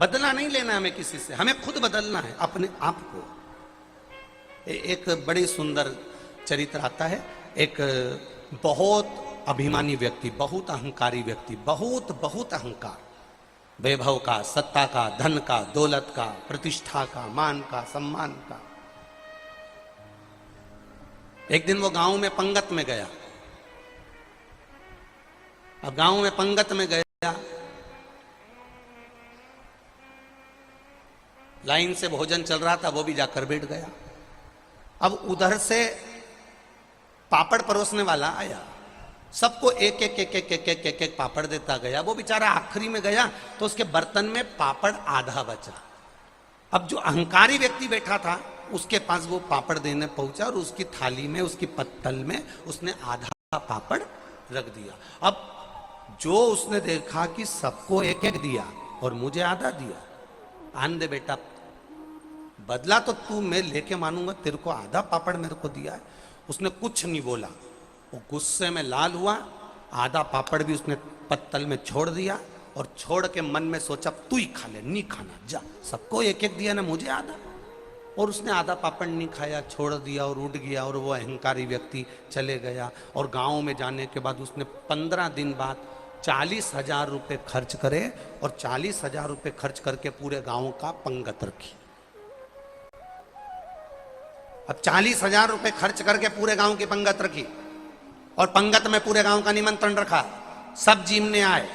बदला नहीं लेना हमें किसी से, हमें खुद बदलना है अपने आप को। एक बड़ी सुंदर चरित्र आता है, एक बहुत अभिमानी व्यक्ति, बहुत अहंकारी व्यक्ति, बहुत बहुत अहंकार, वैभव का, सत्ता का, धन का, दौलत का, प्रतिष्ठा का, मान का, सम्मान का। एक दिन वो गांव में पंगत में गया। अब गांव में पंगत में गया, लाइन से भोजन चल रहा था, वो भी जाकर बैठ गया। अब उधर से पापड़ परोसने वाला आया, सबको एक एक एक एक एक एक एक एक पापड़ देता गया। वो बेचारा आखिरी में गया तो उसके बर्तन में पापड़ आधा बचा। अब जो अहंकारी व्यक्ति बैठा था उसके पास वो पापड़ देने पहुंचा और उसकी थाली में, उसकी पत्तल में उसने आधा पापड़ रख दिया। अब जो उसने देखा कि सबको एक एक दिया और मुझे आधा दिया, आन दे बेटा, बदला तो तू मैं लेके मानूंगा, तेरे को आधा पापड़ मेरे को दिया है। उसने कुछ नहीं बोला, वो गुस्से में लाल हुआ, आधा पापड़ भी उसने पत्तल में छोड़ दिया और छोड़ के मन में सोचा तू ही खा ले, नहीं खाना, जा, सबको एक एक दिया ना, मुझे आधा। और उसने आधा पापड़ नहीं खाया, छोड़ दिया और उठ गया और वो अहंकारी व्यक्ति चले गया। और गांव में जाने के बाद उसने 15 दिन बाद 40,000 रुपये खर्च करे और 40,000 रुपये खर्च करके पूरे गांव का पंगत रखी। अब 40,000 रुपये खर्च करके पूरे गांव की पंगत रखी और पंगत में पूरे गांव का निमंत्रण रखा, सब जीमने आए।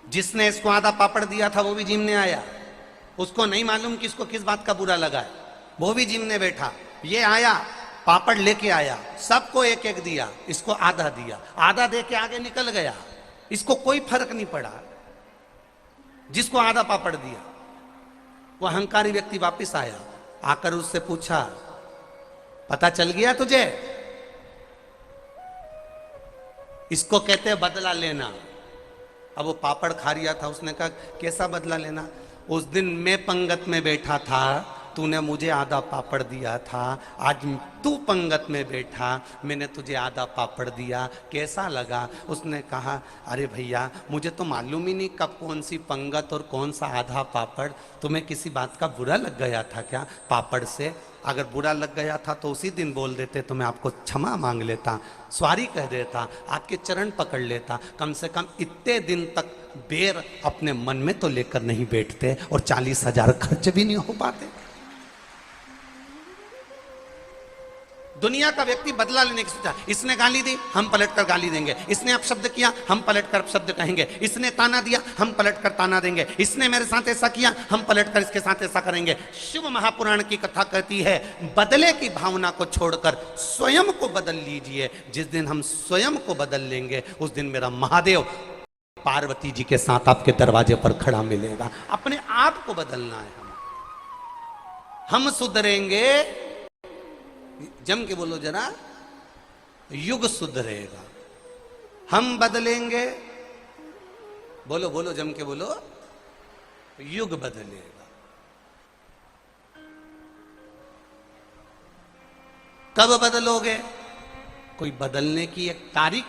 जिसने इसको आधा पापड़ दिया था वो भी जीमने आया, उसको नहीं मालूम कि इसको किस बात का बुरा लगा है, वो भी जीमने बैठा। ये आया, पापड़ लेके आया, सबको एक एक दिया, इसको आधा दिया, आधा दे के आगे निकल गया, इसको कोई फर्क नहीं पड़ा। जिसको आधा पापड़ दिया वो अहंकारी व्यक्ति वापस आया, आकर उससे पूछा, पता चल गया तुझे? इसको कहते हैं बदला लेना। अब वो पापड़ खा रिया था, उसने कहा कैसा बदला लेना? उस दिन मैं पंगत में बैठा था, तूने मुझे आधा पापड़ दिया था, आज तू पंगत में बैठा, मैंने तुझे आधा पापड़ दिया, कैसा लगा? उसने कहा, अरे भैया मुझे तो मालूम ही नहीं कब कौन सी पंगत और कौन सा आधा पापड़, तुम्हें किसी बात का बुरा लग गया था क्या पापड़ से? अगर बुरा लग गया था तो उसी दिन बोल देते तो मैं आपको क्षमा मांग लेता, सॉरी कह देता, आपके चरण पकड़ लेता। कम से कम इतने दिन तक बेर अपने मन में तो लेकर नहीं बैठते और 40,000 खर्च भी नहीं हो पाते। दुनिया का व्यक्ति बदला लेने की सोचा, इसने गाली दी हम पलटकर गाली देंगे, इसने अपशब्द किया हम पलटकर अपशब्द कहेंगे, इसने ताना दिया हम पलटकर ताना देंगे, इसने मेरे साथ ऐसा किया हम पलटकर इसके साथ ऐसा करेंगे। शिव महापुराण की कथा कहती है, बदले की भावना को छोड़कर स्वयं को बदल लीजिए। जिस दिन हम स्वयं को बदल लेंगे उस दिन मेरा महादेव पार्वती जी के साथ आपके दरवाजे पर खड़ा मिलेगा। अपने आप को बदलना है, हम सुधरेंगे, जम के बोलो जरा, युग सुधरेगा। हम बदलेंगे, बोलो बोलो जम के बोलो, युग बदलेगा। कब बदलोगे? कोई बदलने की एक तारीख,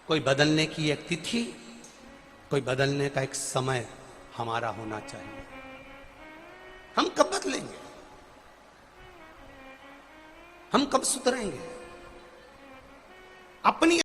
कोई बदलने की एक तिथि, कोई बदलने का एक समय हमारा होना चाहिए। हम कब बदलेंगे? हम कब सुधरेंगे? अपनी